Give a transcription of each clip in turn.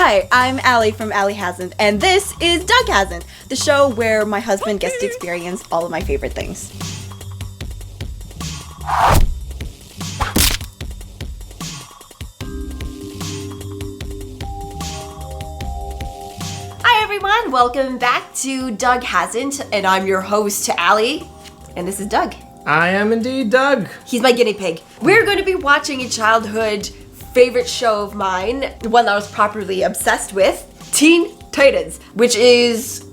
Hi, I'm Allie from Allie Hasn't, and this is Doug Hasn't, the show where my husband gets to experience all of my favorite things. Hi everyone, welcome back to Doug Hasn't, and I'm your host, Allie, and this is Doug. I am indeed Doug. He's my guinea pig. We're going to be watching a childhood favorite show of mine, one that I was properly obsessed with, Teen Titans, which is,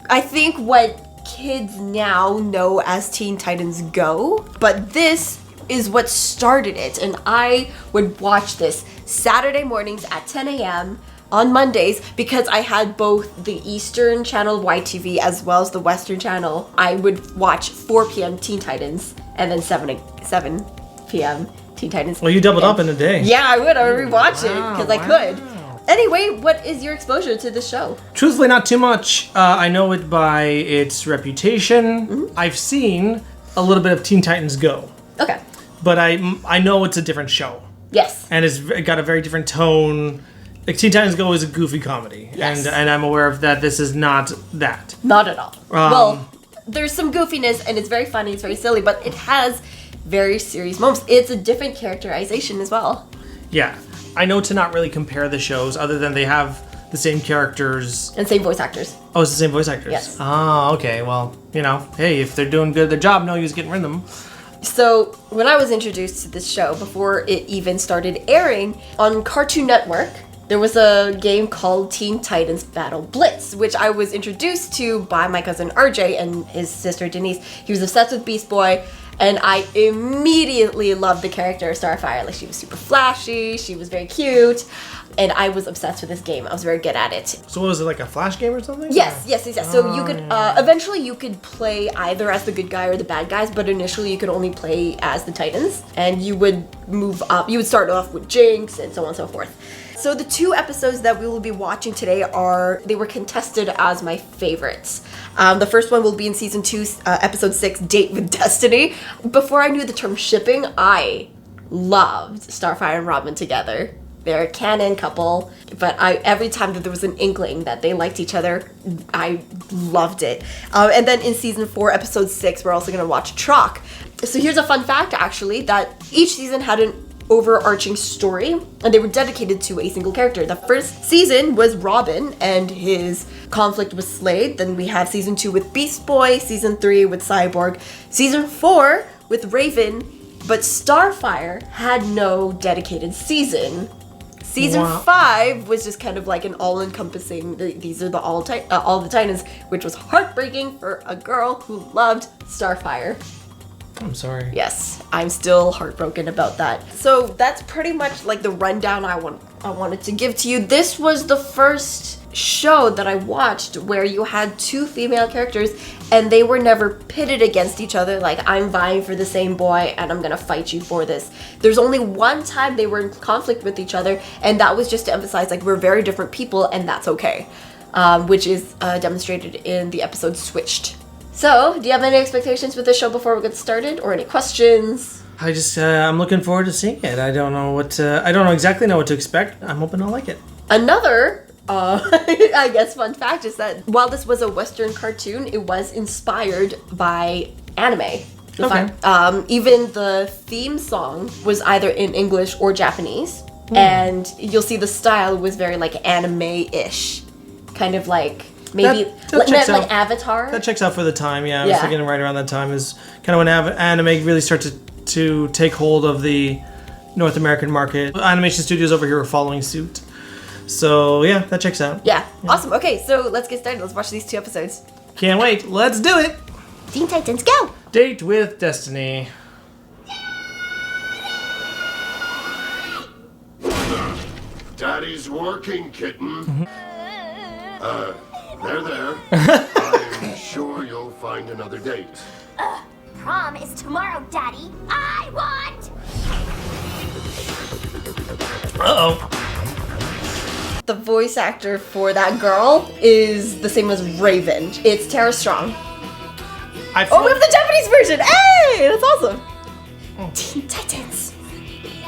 I think, what kids now know as Teen Titans Go, but this is what started it, and I would watch this Saturday mornings at 10 a.m. on Mondays because I had both the Eastern channel YTV as well as the Western channel. I would watch 4 p.m. Teen Titans and then 7 p.m. Teen Titans. Well, you doubled up in a day. Yeah, I would. I would rewatch it because I could. Anyway, what is your exposure to the show? Truthfully, not too much. I know it by its reputation. Mm-hmm. I've seen a little bit of Teen Titans Go. Okay. But I know it's a different show. Yes. And it's got a very different tone. Like Teen Titans Go is a goofy comedy. Yes. And I'm aware of that. This is not that. Not at all. Well, there's some goofiness and it's very funny, it's very silly, but it has very serious moments. It's a different characterization as well. Yeah. I know to not really compare the shows other than they have the same characters. And same voice actors. Oh, it's the same voice actors? Yes. Oh, okay. Well, hey, if they're doing good at their job, no use getting rid of them. So, when I was introduced to this show, before it even started airing, on Cartoon Network, there was a game called Teen Titans Battle Blitz, which I was introduced to by my cousin RJ and his sister Denise. He was obsessed with Beast Boy, and I immediately loved the character of Starfire. Like, she was super flashy, she was very cute, and I was obsessed with this game. I was very good at it. So what was it, like a Flash game or something? Yes. So you could, eventually you could play either as the good guy or the bad guys, but initially you could only play as the Titans, and you would move up. You would start off with Jinx and so on and so forth. So the 2 episodes that we will be watching today they were contested as my favorites. The first one will be in season 2, episode 6, Date with Destiny. Before I knew the term shipping, I loved Starfire and Robin together. They're a canon couple, but every time that there was an inkling that they liked each other, I loved it. And then in season 4, episode 6, we're also going to watch Troc. So here's a fun fact, actually, that each season had an overarching story, and they were dedicated to a single character. The first season was Robin and his conflict with Slade. Then we have season 2 with Beast Boy, season 3 with Cyborg, season 4 with Raven, but Starfire had no dedicated season. Season 5 was just kind of like an all-encompassing, these are all the Titans, which was heartbreaking for a girl who loved Starfire. I'm sorry. Yes, I'm still heartbroken about that. So that's pretty much like the rundown I wanted to give to you. This was the first show that I watched where you had 2 female characters and they were never pitted against each other, like I'm vying for the same boy and I'm gonna fight you for this. There's only one time they were in conflict with each other, and that was just to emphasize like we're very different people and that's okay, which is demonstrated in the episode Switched. So, do you have any expectations with this show before we get started, or any questions? I just, I'm looking forward to seeing it. I don't know exactly what to expect. I'm hoping I'll like it. Another, I guess, fun fact is that while this was a Western cartoon, it was inspired by anime. Okay. Even the theme song was either in English or Japanese, and you'll see the style was very like anime-ish, kind of like. Maybe like Avatar. That checks out for the time, yeah. I was thinking right around that time is kind of when anime really starts to take hold of the North American market. Animation studios over here are following suit. So, yeah, that checks out. Yeah. Awesome. Okay, so let's get started. Let's watch these 2 episodes. Can't wait. Let's do it. Teen Titans, go! Date with Destiny. Daddy's working, kitten. There. I'm sure you'll find another date. Prom is tomorrow, Daddy. I want! Uh-oh. The voice actor for that girl is the same as Raven. It's Tara Strong. We have the Japanese version! Hey! That's awesome! Teen Titans.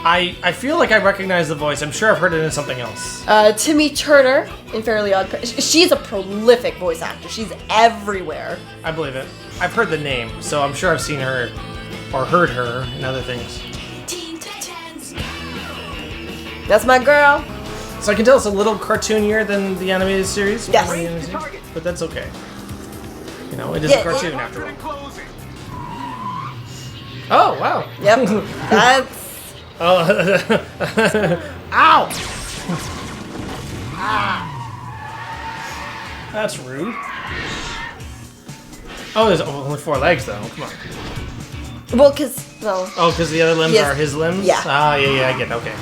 I feel like I recognize the voice. I'm sure I've heard it in something else. Timmy Turner in Fairly Odd Parents. She's a prolific voice actor. She's everywhere. I believe it. I've heard the name, so I'm sure I've seen her or heard her in other things. That's my girl. So I can tell it's a little cartoonier than the animated series. Yes. But that's okay. You know, it is a cartoon after all. Oh, wow. Yep. That's... Oh. Ow! That's rude. Oh, there's only 4 legs, though. Come on. Well, because... Well... Oh, because the other limbs Yes. are his limbs? Yeah. Ah, yeah, I get it. Okay.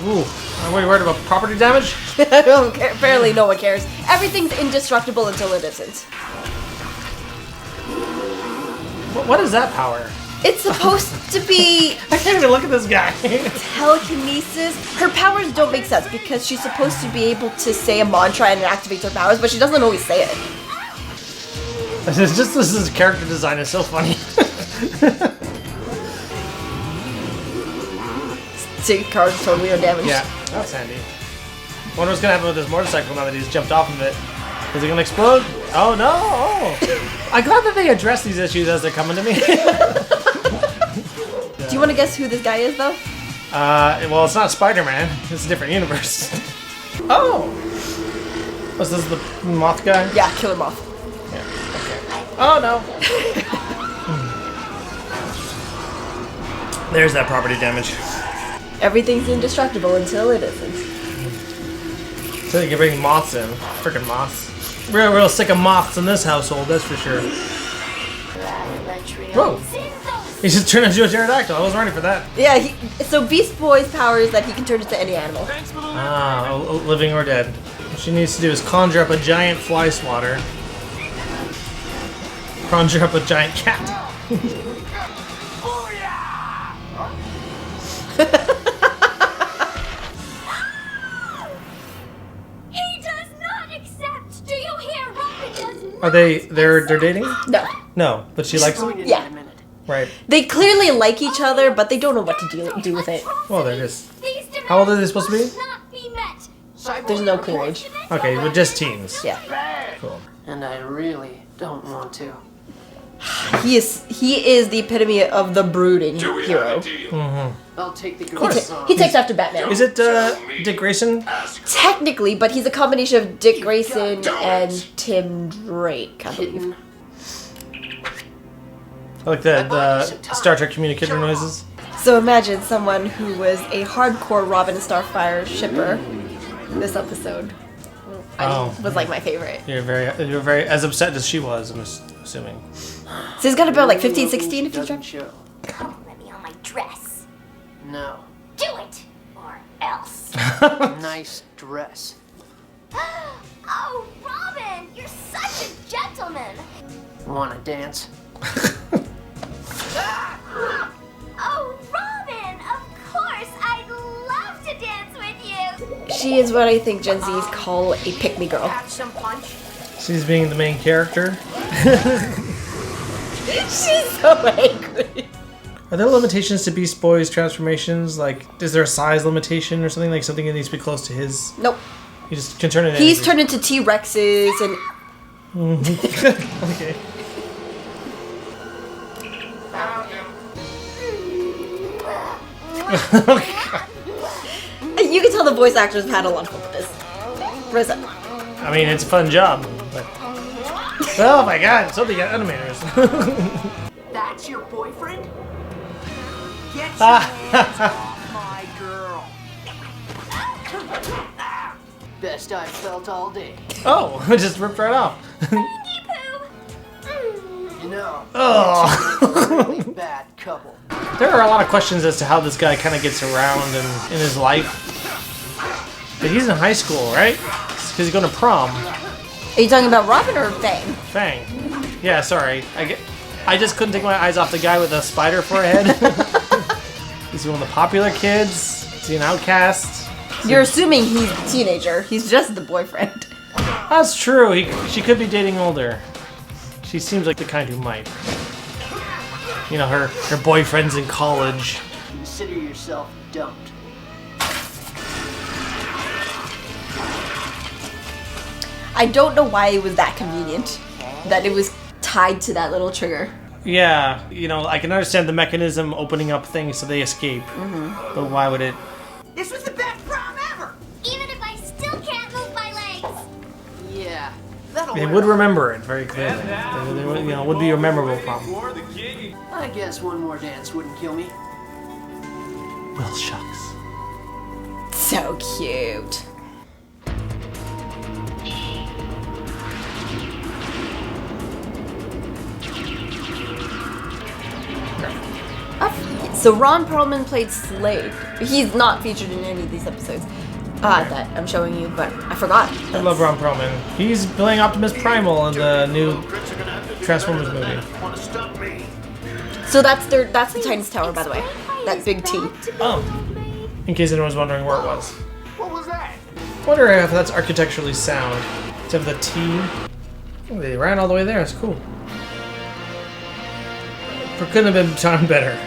Ooh. Are we worried about property damage? I don't care. Apparently no one cares. Everything's indestructible until it isn't. What is that power? It's supposed to be I can't even look at this guy. telekinesis. Her powers don't make sense because she's supposed to be able to say a mantra and it activates her powers, but she doesn't always say it. This character design is so funny. See, car's totally undamaged. Yeah, that's handy. Wonder what's gonna happen with this motorcycle now that he's jumped off of it. Is it gonna explode? Oh no! Oh. I'm glad that they address these issues as they're coming to me. Do you want to guess who this guy is, though? Well, it's not Spider-Man. It's a different universe. Oh! Was this the moth guy? Yeah, Killer Moth. Yeah. Okay. Oh no! There's that property damage. Everything's indestructible until it isn't. So you can bring moths in. Freaking moths. Real sick of moths in this household, that's for sure. Whoa! He just turned into a pterodactyl. I wasn't ready for that. Yeah, so Beast Boy's power is that he can turn into any animal. Ah, living or dead. What she needs to do is conjure up a giant fly swatter. Conjure up a giant cat. Are they're dating? No. No, but she likes him? Yeah. Right. They clearly like each other, but they don't know what to do with it. Well, they're just... How old are they supposed to be? There's no clear age. Okay, but just teens. Yeah. Cool. And I really don't want to. He is the epitome of the brooding hero. I'll take the He, girls he takes after Batman. Is it Dick Grayson? Technically, but he's a combination of Dick Grayson and Tim Drake, I believe. I like the Star Trek communicator noises. So imagine someone who was a hardcore Robin and Starfire shipper in this episode. Was like my favorite. You're very as upset as she was, I'm assuming. So he's got about like 15, 16 if you try. Let me on my dress. No. Do it, or else. Nice dress. Oh, Robin, you're such a gentleman. Wanna dance? Oh, Robin, of course, I'd love to dance with you. She is what I think Gen Zs call a pick-me girl. Have some punch. She's being the main character. She's so angry. Are there limitations to Beast Boy's transformations? Like, is there a size limitation or something? Like something that needs to be close to his? Nope. He just can turn it. He's turned into T-Rexes and. Okay. You can tell the voice actors have had a lot of fun with this. Reza. I mean, it's a fun job. But... Oh my god, so they got animators. That's your boyfriend? Get your hands off my girl. Best I've felt all day. Oh, it just ripped right off. No. Oh. Really bad couple. There are a lot of questions as to how this guy kind of gets around in his life. But he's in high school, right? Because he's going to prom. Are you talking about Robin or Fang? Fang. Yeah, sorry. I just couldn't take my eyes off the guy with a spider for a head. Is he one of the popular kids? Is he an outcast? You're assuming he's a teenager. He's just the boyfriend. That's true. She could be dating older. She seems like the kind who might. you know, her boyfriend's in college. Consider yourself dumped. I don't know why it was that convenient that it was tied to that little trigger. Yeah, you know, I can understand the mechanism opening up things so they escape. But why would it? This was the best prom ever! Even if I still can't move my legs. Yeah, that'll They wear would off. remember it very clearly. They would, you know, would be a memorable problem. I guess one more dance wouldn't kill me. Well, shucks. So cute. So Ron Perlman played Slade. He's not featured in any of these episodes that I'm showing you, but I forgot. I love Ron Perlman. He's playing Optimus Primal in the new Transformers movie. So that's the Titans Tower, by the way. That big T. Oh, in case anyone's wondering where it was. What was that? I wonder if that's architecturally sound. To have the T. Oh, they ran all the way there. It's cool. It couldn't have been done better.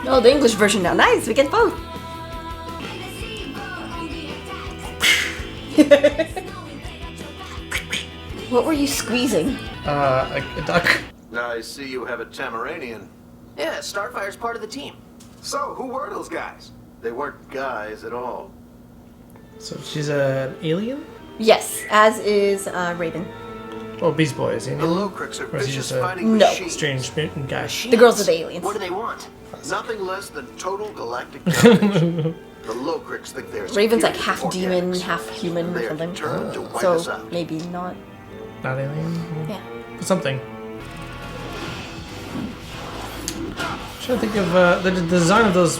Oh, the English version now. Nice, we get both. What were you squeezing? A duck. I see you have a Tamaranian. Yeah, Starfire's part of the team. So, who were those guys? They weren't guys at all. So she's an alien? Yes, as is Raven. Oh, Beast Boy, is he an The alien? Locrics are Or is he vicious just a fighting No. machines. strange mutant guy? The girls are the aliens. What do they want? Nothing less than total galactic domination. The Locrics think they're Raven's like superior half to demon, organics. half human They or are something. determined to wipe us So out. maybe not. Not alien? Yeah. Something. I'm trying to think of the design of those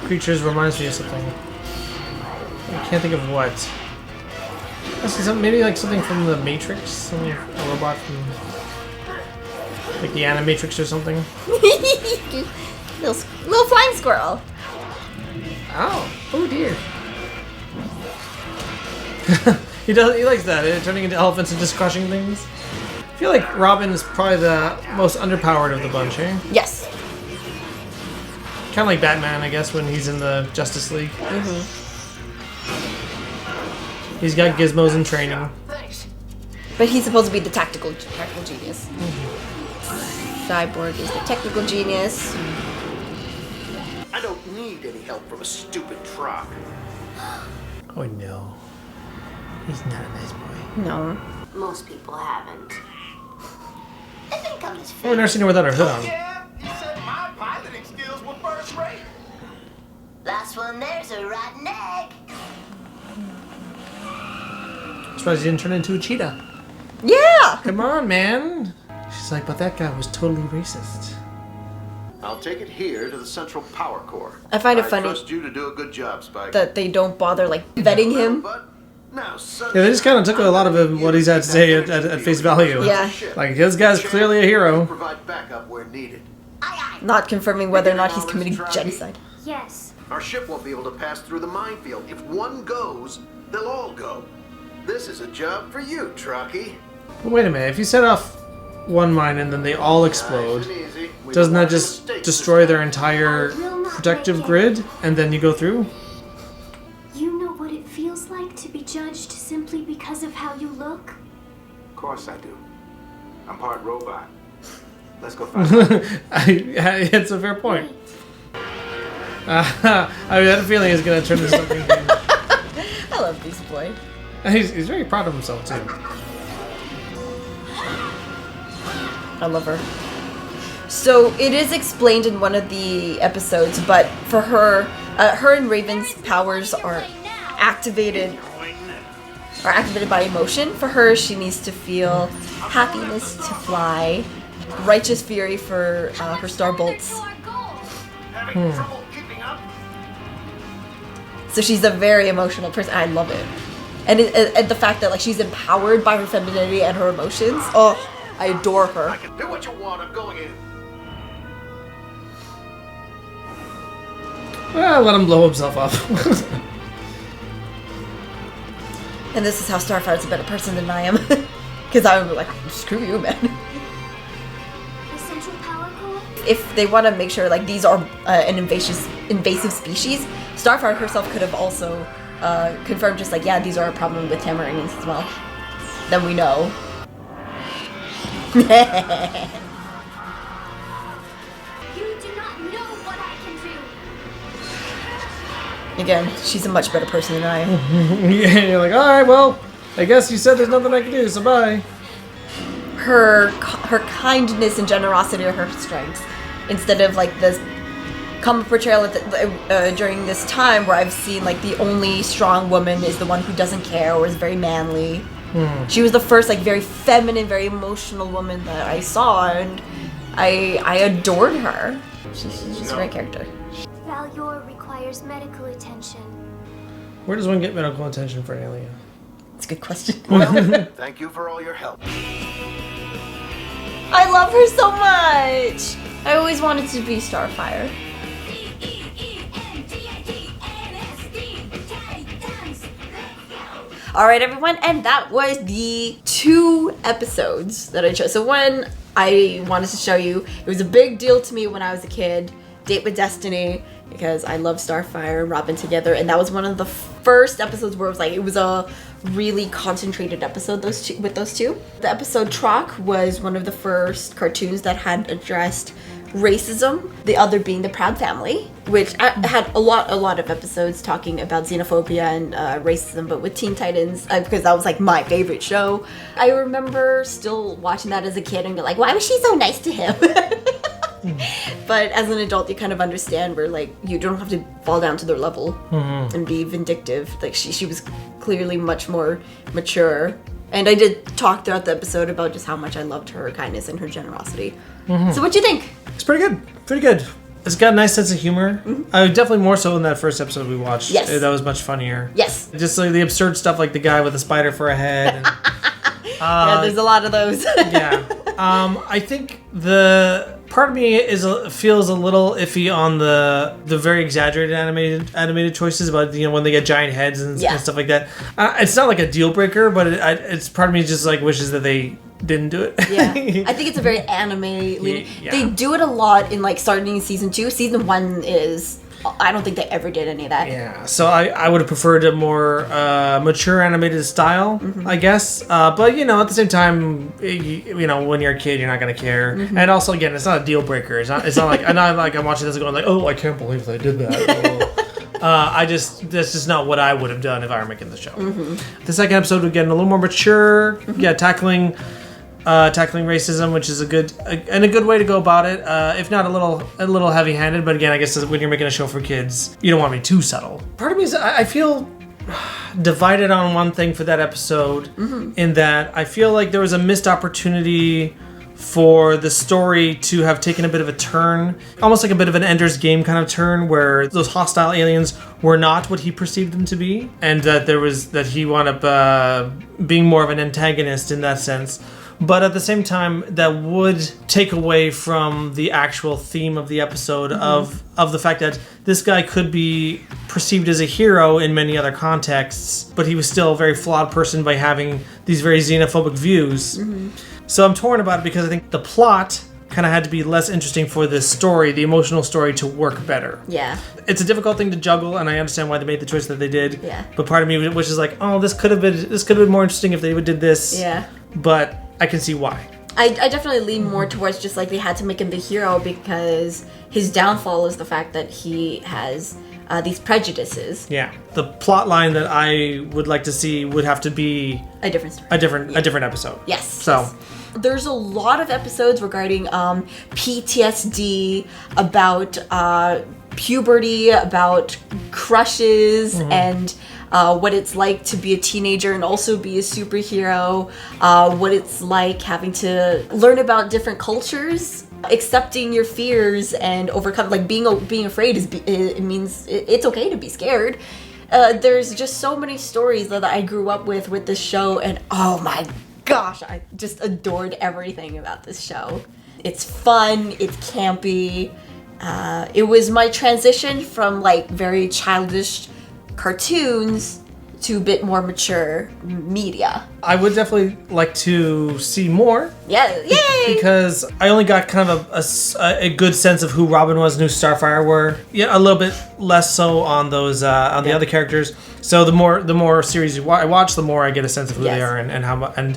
creatures reminds me of something. I can't think of what. Maybe like something from the Matrix, a robot from like the Animatrix or something. little flying squirrel. Oh dear. He likes that, turning into elephants and just crushing things. I feel like Robin is probably the most underpowered of the bunch, eh? Yes. Kind of like Batman, I guess, when he's in the Justice League. He's got gizmos in training. Thanks. But he's supposed to be the tactical genius. Cyborg is the technical genius. I don't need any help from a stupid truck. Oh no. He's not a nice boy. No. Most people haven't. I think I'm his Oh, I've never seen her without her hood on. Yeah, he said my piloting skills were first rate. Last one there's a rotten egg. I'm surprised he didn't turn into a cheetah. Yeah! Come on, man. She's like, but that guy was totally racist. I'll take it here to the Central Power Core. I find it funny trust you to do a good job, Spike. that they don't bother like vetting him. But now, Yeah, they just kind of took a lot of what he's had to say at face value. Yeah. Like, this guy's clearly a hero. Provide backup where needed. Not confirming whether or not he's committing genocide. Yes. Our ship won't be able to pass through the minefield. If one goes, they'll all go. This is a job for you, Truckee. But wait a minute, if you set off one mine and then they all explode, Nice and easy. We doesn't don't that want just mistakes destroy this their time. entire protective grid and then you go through? You know what it feels like to be judged simply because of how you look? Of course I do. I'm part robot. Let's go find out. It's a fair point. I had a feeling he's going to turn into something. I love Beast Boy. He's very proud of himself, too. I love her. So it is explained in one of the episodes, but for her, her and Raven's powers are activated by emotion. For her, she needs to feel happiness to fly, righteous fury for her star bolts. Having trouble keeping up? So she's a very emotional person. I love it, and the fact that like she's empowered by her femininity and her emotions. Oh, I adore her. I can do what you want. I'm going in. Well, let him blow himself up. And this is how Starfire's a better person than I am, because I would be like, screw you, man. The Central special power core? If they want to make sure like these are an invasive species, Starfire herself could have also confirmed just like, yeah, these are a problem with Tamarinians as well. Then we know. You do not know what I can do. Again, she's a much better person than I am. Yeah, you're like, alright, well, I guess you said there's nothing I can do, so bye. Her kindness and generosity are her strengths, instead of like this common portrayal during this time where I've seen like the only strong woman is the one who doesn't care or is very manly. She was the first like very feminine, very emotional woman that I saw, and I adored her. She's just a great character. Valyor requires medical attention. Where does one get medical attention for an alien? It's a good question. Well, thank you for all your help. I love her so much. I always wanted to be Starfire. Alright everyone, and that was the 2 episodes that I chose. So one I wanted to show you, it was a big deal to me when I was a kid, Date with Destiny, because I love Starfire and Robin together, and that was one of the first episodes where it was a really concentrated episode with those two. The episode Trock was one of the first cartoons that had addressed racism, the other being the Proud Family, which had a lot of episodes talking about xenophobia and racism, but with Teen Titans, because that was like my favorite show. I remember still watching that as a kid and be like, why was she so nice to him? But as an adult, you kind of understand where like you don't have to fall down to their level and be vindictive. Like she was clearly much more mature. And I did talk throughout the episode about just how much I loved her kindness and her generosity. So what'd you think? It's pretty good. Pretty good. It's got a nice sense of humor. Definitely more so than that first episode we watched. Yes. That was much funnier. Yes. Just like the absurd stuff like the guy with a spider for a head. And, Yeah, there's a lot of those. yeah. I think the part of me feels a little iffy on the very exaggerated animated choices about when they get giant heads and stuff like that. It's not like a deal breaker, but it's part of me just like wishes that they didn't do it. Yeah, I think it's a very anime leaning. Yeah. They do it a lot in like starting in season 2. Season 1 is, I don't think they ever did any of that. Yeah, so I would have preferred a more mature animated style, I guess. But at the same time, when you're a kid, you're not gonna care. And also, again, it's not a deal breaker. It's not like I'm watching this and going like, oh, I can't believe they did that. That's just not what I would have done if I were making the show. The second episode, we're getting a little more mature. Yeah, tackling racism, which is a good way to go about it. If not a little heavy-handed, but again, I guess when you're making a show for kids, you don't want to be too subtle. Part of me is I feel divided on one thing for that episode, in that I feel like there was a missed opportunity for the story to have taken a bit of a turn, almost like a bit of an Ender's Game kind of turn, where those hostile aliens were not what he perceived them to be, and that he wound up being more of an antagonist in that sense. But at the same time, that would take away from the actual theme of the episode of the fact that this guy could be perceived as a hero in many other contexts, but he was still a very flawed person by having these very xenophobic views. So I'm torn about it because I think the plot kind of had to be less interesting for this story, the emotional story, to work better. Yeah. It's a difficult thing to juggle, and I understand why they made the choice that they did. Yeah. But part of me wishes like, oh, this could have been more interesting if they did this. Yeah. But I can see why. I definitely lean more towards just like they had to make him the hero because his downfall is the fact that he has these prejudices. Yeah. The plot line that I would like to see would have to be A different story. a different episode. Yes. So. Yes. There's a lot of episodes regarding PTSD, about puberty, about crushes, and what it's like to be a teenager and also be a superhero, what it's like having to learn about different cultures, accepting your fears and overcome, like being afraid it means it's okay to be scared. There's just so many stories that I grew up with this show, and oh my gosh, I just adored everything about this show. It's fun, it's campy. It was my transition from like very childish cartoons to a bit more mature media. I would definitely like to see more. Yeah, yay! Because I only got kind of a good sense of who Robin was and who Starfire were. Yeah, a little bit less so on those on the other characters. So the more series I watch, the more I get a sense of who they are and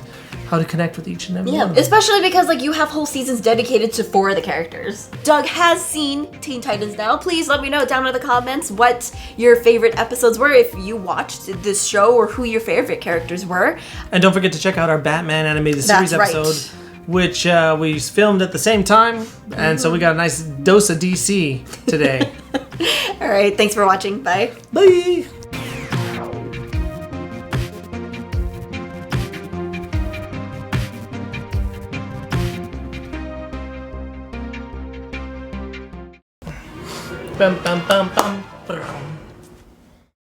how to connect with each and every one of them. Especially because like you have whole seasons dedicated to 4 of the characters. Doug has seen Teen Titans now. Please let me know down in the comments what your favorite episodes were, if you watched this show, or who your favorite characters were. And don't forget to check out our Batman animated series episode, which we filmed at the same time, and so we got a nice dose of DC today. All right, thanks for watching. Bye. Bye. Bum, bum, bum, bum, bum.